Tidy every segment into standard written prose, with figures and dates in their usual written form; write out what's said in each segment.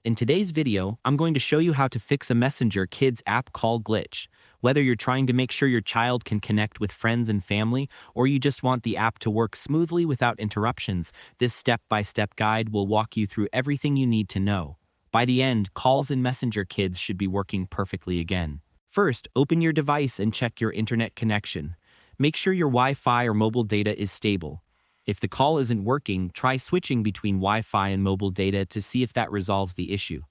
In today's video, I'm going to show you how to fix a Messenger Kids app call glitch. Whether you're trying to make sure your child can connect with friends and family, or you just want the app to work smoothly without interruptions, this step-by-step guide will walk you through everything you need to know. By the end, calls in Messenger Kids should be working perfectly again. First, open your device and check your internet connection. Make sure your Wi-Fi or mobile data is stable. If the call isn't working, try switching between Wi-Fi and mobile data to see if that resolves the issue.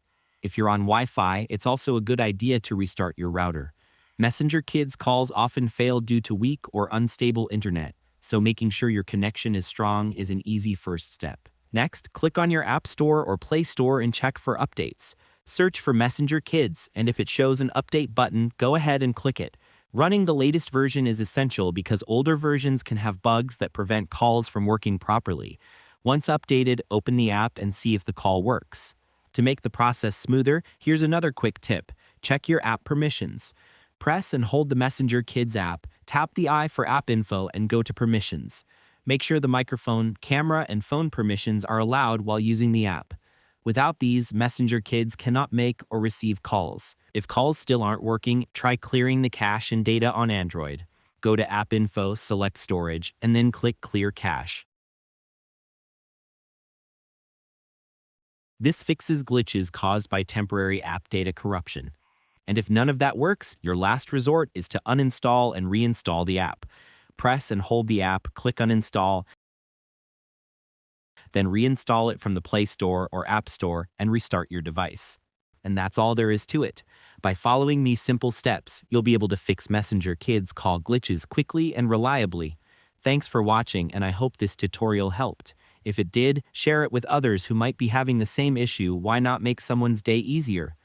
If you're on Wi-Fi, it's also a good idea to restart your router. Messenger Kids calls often fail due to weak or unstable internet, so making sure your connection is strong is an easy first step. Next, click on your App Store or Play Store and check for updates. Search for Messenger Kids, and if it shows an update button, go ahead and click it. Running the latest version is essential because older versions can have bugs that prevent calls from working properly. Once updated, open the app and see if the call works. To make the process smoother, here's another quick tip. Check your app permissions. Press and hold the Messenger Kids app, tap the I for app info, and go to permissions. Make sure the microphone, camera, and phone permissions are allowed while using the app. Without these, Messenger Kids cannot make or receive calls. If calls still aren't working, try clearing the cache and data on Android. Go to App Info, select Storage, and then click Clear Cache. This fixes glitches caused by temporary app data corruption. And if none of that works, your last resort is to uninstall and reinstall the app. Press and hold the app, click Uninstall, then reinstall it from the Play Store or App Store and restart your device. And that's all there is to it. By following these simple steps, you'll be able to fix Messenger Kids call glitches quickly and reliably. Thanks for watching, and I hope this tutorial helped. If it did, share it with others who might be having the same issue. Why not make someone's day easier?